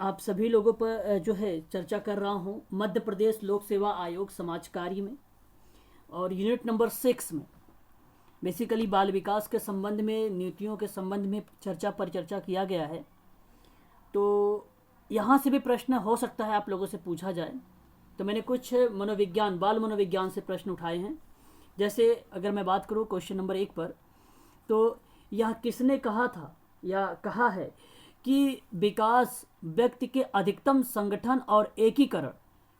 आप सभी लोगों पर जो है चर्चा कर रहा हूँ मध्य प्रदेश लोक सेवा आयोग समाज कार्य में और यूनिट नंबर 6 में बेसिकली बाल विकास के संबंध में नीतियों के संबंध में परिचर्चा किया गया है। तो यहाँ से भी प्रश्न हो सकता है आप लोगों से पूछा जाए, तो मैंने कुछ मनोविज्ञान बाल मनोविज्ञान से प्रश्न उठाए हैं। जैसे अगर मैं बात करूँ क्वेश्चन नंबर 1 पर, तो यह किसने कहा था या कहा है कि विकास व्यक्ति के अधिकतम संगठन और एकीकरण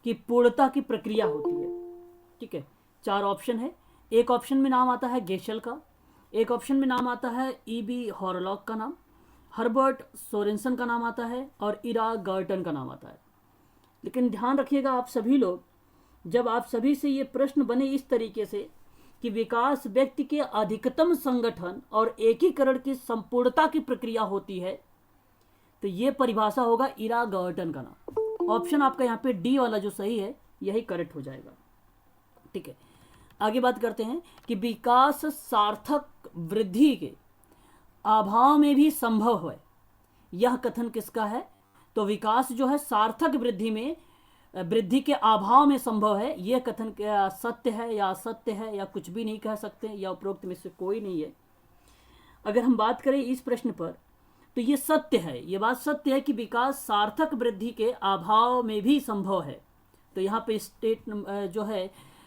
की पूर्णता की प्रक्रिया होती है। ठीक है, 4 ऑप्शन है। एक ऑप्शन में नाम आता है गेशल का, एक ऑप्शन में नाम आता है ईबी हॉरलॉक का नाम, हर्बर्ट सोरेनसन का नाम आता है और इरा गर्टन का नाम आता है। लेकिन ध्यान रखिएगा आप सभी लोग, जब आप सभी से ये प्रश्न बने इस तरीके से कि विकास व्यक्ति के अधिकतम संगठन और एकीकरण की संपूर्णता की प्रक्रिया होती है, तो ये परिभाषा होगा इरा गर्टन का नाम। ऑप्शन आपका यहाँ पे डी वाला जो सही है यही करेक्ट हो जाएगा। ठीक है, आगे बात करते हैं कि विकास सार्थक वृद्धि के अभाव में भी संभव है, यह कथन किसका है? तो विकास जो है सार्थक वृद्धि के अभाव में संभव है, यह कथन क्या सत्य है या असत्य है या कुछ भी नहीं कह सकते या उपरोक्त में से कोई नहीं है। अगर हम बात करें इस प्रश्न पर, तो ये सत्य है, ये बात सत्य है कि विकास सार्थक वृद्धि के अभाव में भी संभव है। तो यहाँ पे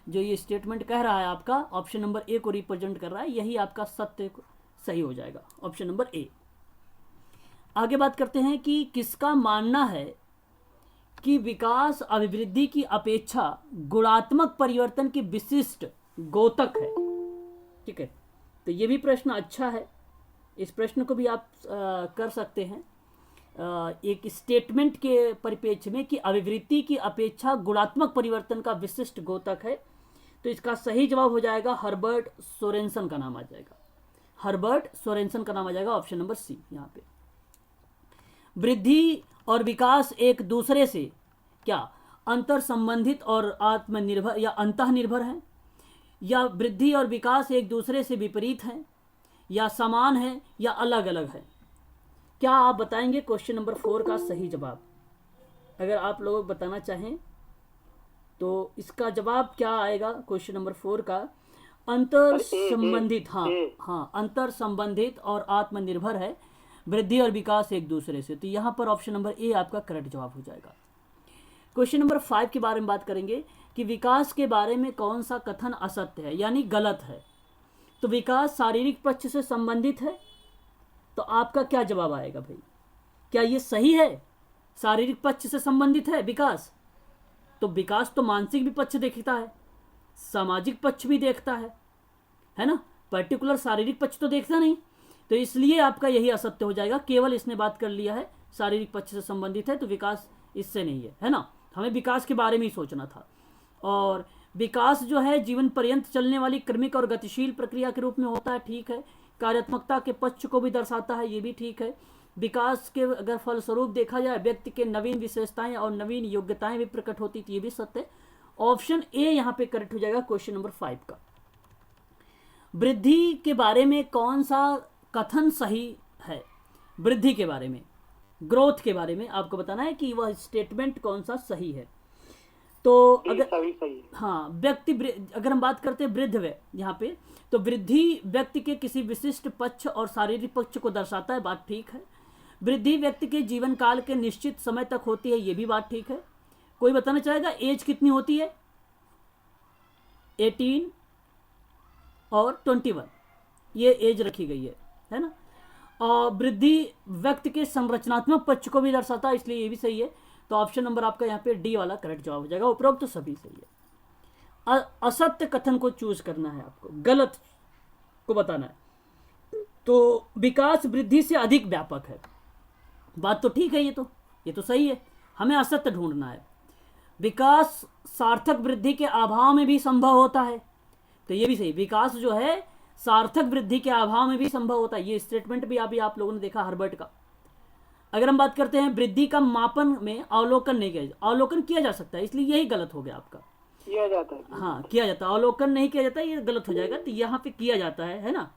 जो ये स्टेटमेंट कह रहा है आपका ऑप्शन नंबर ए को रिप्रेजेंट कर रहा है, यही आपका सत्य सही हो जाएगा, ऑप्शन नंबर ए। आगे बात करते हैं कि किसका मानना है कि विकास अभिवृद्धि की अपेक्षा गुणात्मक परिवर्तन की विशिष्ट द्योतक है। ठीक है, तो ये भी प्रश्न अच्छा है, इस प्रश्न को भी आप कर सकते हैं एक स्टेटमेंट के परिप्रेक्ष्य में कि अभिवृद्धि की अपेक्षा गुणात्मक परिवर्तन का विशिष्ट द्योतक है। तो इसका सही जवाब हो जाएगा हर्बर्ट सोरेनसन का नाम आ जाएगा, हर्बर्ट सोरेनसन का नाम आ जाएगा, ऑप्शन नंबर सी। यहाँ पे वृद्धि और विकास एक दूसरे से क्या अंतर संबंधित और आत्मनिर्भर या अंतःनिर्भर हैं, या वृद्धि और विकास एक दूसरे से विपरीत हैं, या समान है या अलग अलग है? क्या आप बताएंगे क्वेश्चन नंबर 4 का सही जवाब? अगर आप लोग बताना चाहें तो इसका जवाब क्या आएगा क्वेश्चन नंबर 4 का? अंतर संबंधित, हाँ अंतर संबंधित और आत्मनिर्भर है वृद्धि और विकास एक दूसरे से। तो यहाँ पर ऑप्शन नंबर ए आपका करेक्ट जवाब हो जाएगा। क्वेश्चन नंबर 5 के बारे में बात करेंगे कि विकास के बारे में कौन सा कथन असत्य है यानी गलत है। तो विकास शारीरिक पक्ष से संबंधित है, तो आपका क्या जवाब आएगा भाई? क्या ये सही है? शारीरिक पक्ष से संबंधित है विकास, तो विकास तो मानसिक भी पक्ष देखता है, सामाजिक पक्ष भी देखता है ना, पर्टिकुलर शारीरिक पक्ष तो देखता नहीं। तो इसलिए आपका यही असत्य हो जाएगा, केवल इसने बात कर लिया है शारीरिक पक्ष से संबंधित है, तो विकास इससे नहीं है ना। हमें विकास के बारे में ही सोचना था। और विकास जो है जीवन पर्यंत चलने वाली क्रमिक और गतिशील प्रक्रिया के रूप में होता है, ठीक है। कार्यात्मकता के पक्ष को भी दर्शाता है, ये भी ठीक है। विकास के अगर फलस्वरूप देखा जाए व्यक्ति के नवीन विशेषताएं और नवीन योग्यताएं भी प्रकट होती थी, ये भी सत्य है। ऑप्शन ए यहाँ पे करेक्ट हो जाएगा क्वेश्चन नंबर 5 का। वृद्धि के बारे में कौन सा कथन सही है? वृद्धि के बारे में, ग्रोथ के बारे में आपको बताना है कि वह स्टेटमेंट कौन सा सही है। तो अगर सही। हाँ, व्यक्ति अगर हम बात करते हैं वृद्ध यहाँ पे, तो वृद्धि व्यक्ति के किसी विशिष्ट पक्ष और शारीरिक पक्ष को दर्शाता है, बात ठीक है। वृद्धि व्यक्ति के जीवन काल के निश्चित समय तक होती है, ये भी बात ठीक है। कोई बताना चाहेगा एज कितनी होती है? 18 और 21 ये एज रखी गई है ना। और वृद्धि व्यक्ति के संरचनात्मक पक्ष को भी दर्शाता है, इसलिए ये भी सही है। तो ऑप्शन नंबर आपका यहाँ पे डी वाला करेक्ट जवाब हो जाएगा। उपरोक्त तो सभी सही है। असत्य कथन को चूज करना है आपको, गलत को बताना है। तो विकास वृद्धि से अधिक व्यापक है, बात तो ठीक है, ये तो सही है। हमें असत्य ढूंढना है। विकास सार्थक वृद्धि के अभाव में भी संभव होता है, तो ये भी सही। विकास जो है सार्थक वृद्धि के अभाव में भी संभव होता है, ये स्टेटमेंट भी अभी आप लोगों ने देखा हर्बर्ट का। अगर हम बात करते हैं वृद्धि का मापन में अवलोकन नहीं किया, अवलोकन किया जा सकता है, इसलिए यही गलत हो गया आपका। किया जाता है, हाँ किया जाता है, अवलोकन नहीं किया जाता, ये गलत हो जाएगा। तो यहाँ पे किया जाता है ना।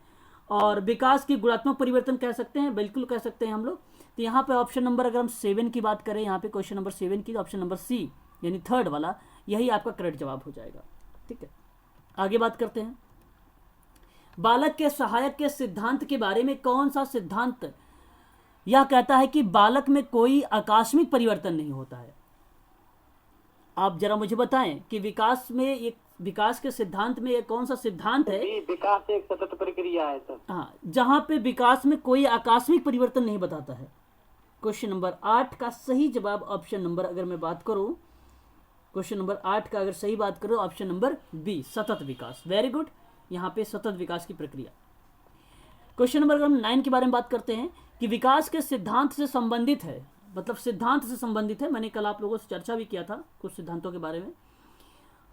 और विकास की गुणात्मक परिवर्तन कह सकते हैं, बिल्कुल कह सकते हैं हम लोग। तो यहाँ पे ऑप्शन नंबर, अगर हम 7 की बात करें, यहाँ पे क्वेश्चन नंबर 7 की, तो ऑप्शन नंबर सी यानी थर्ड वाला यही आपका करेक्ट जवाब हो जाएगा। ठीक है, आगे बात करते हैं। बालक के सहायक के सिद्धांत के बारे में कौन सा सिद्धांत यह कहता है कि बालक में कोई आकस्मिक परिवर्तन नहीं होता है? आप जरा मुझे बताएं कि विकास के सिद्धांत में एक कौन सा सिद्धांत है? विकास एक सतत प्रक्रिया है सर। हाँ, जहां पे विकास में कोई आकस्मिक परिवर्तन नहीं बताता है। क्वेश्चन नंबर 8 का सही जवाब ऑप्शन नंबर, अगर मैं बात करूं क्वेश्चन नंबर 8 का अगर सही बात करूं, ऑप्शन नंबर बी, सतत विकास। वेरी गुड, यहाँ पे सतत विकास की प्रक्रिया। क्वेश्चन नंबर, अगर हम 9 के बारे में बात करते हैं कि विकास के सिद्धांत से संबंधित है, मतलब सिद्धांत से संबंधित है। मैंने कल आप लोगों से चर्चा भी किया था कुछ सिद्धांतों के बारे में।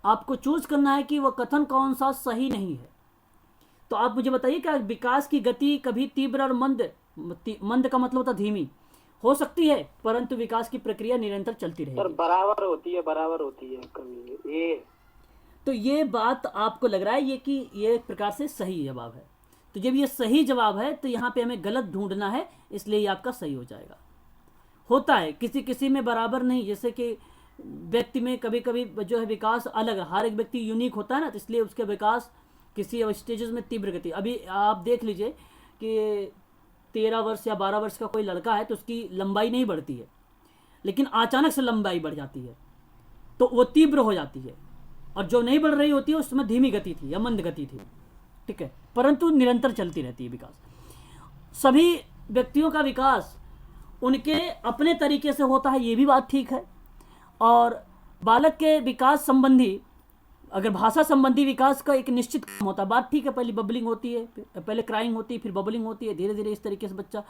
आपको चूज करना है कि वह कथन कौन सा सही नहीं है। तो आप मुझे बताइए, क्या विकास की गति कभी तीव्र और मंद का मतलब होता धीमी हो सकती है, परंतु विकास की प्रक्रिया निरंतर चलती रहेगी? सर बराबर होती है कभी ये। तो ये बात आपको लग रहा है ये कि ये एक प्रकार से सही जवाब है। तो जब ये सही जवाब है तो यहाँ पे हमें गलत ढूंढना है, इसलिए ये आपका सही हो जाएगा। होता है किसी किसी में बराबर नहीं, जैसे कि व्यक्ति में कभी कभी जो है विकास अलग है, हर एक व्यक्ति यूनिक होता है ना, तो इसलिए उसके विकास किसी स्टेजेस में तीव्र गति। अभी आप देख लीजिए कि 13 वर्ष या 12 वर्ष का कोई लड़का है तो उसकी लंबाई नहीं बढ़ती है, लेकिन अचानक से लंबाई बढ़ जाती है तो वो तीव्र हो जाती है, और जो नहीं बढ़ रही होती है उसमें धीमी गति थी या मंद गति थी। ठीक है, परंतु निरंतर चलती रहती है विकास। सभी व्यक्तियों का विकास उनके अपने तरीके से होता है, ये भी बात ठीक है। और बालक के विकास संबंधी, अगर भाषा संबंधी विकास का एक निश्चित क्रम होता है, बात ठीक है। पहले बबलिंग होती है, पहले क्राइंग होती है, फिर बबलिंग होती है, धीरे धीरे इस तरीके से बच्चा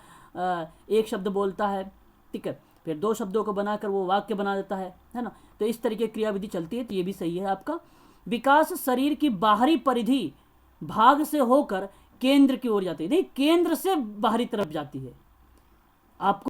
एक शब्द बोलता है। ठीक है, फिर 2 शब्दों को बनाकर वो वाक्य बना देता है ना। तो इस तरीके की क्रियाविधि चलती है, तो ये भी सही है आपका। विकास शरीर की बाहरी परिधि भाग से होकर केंद्र की ओर जाती है, नहीं, केंद्र से बाहरी तरफ जाती है। आपको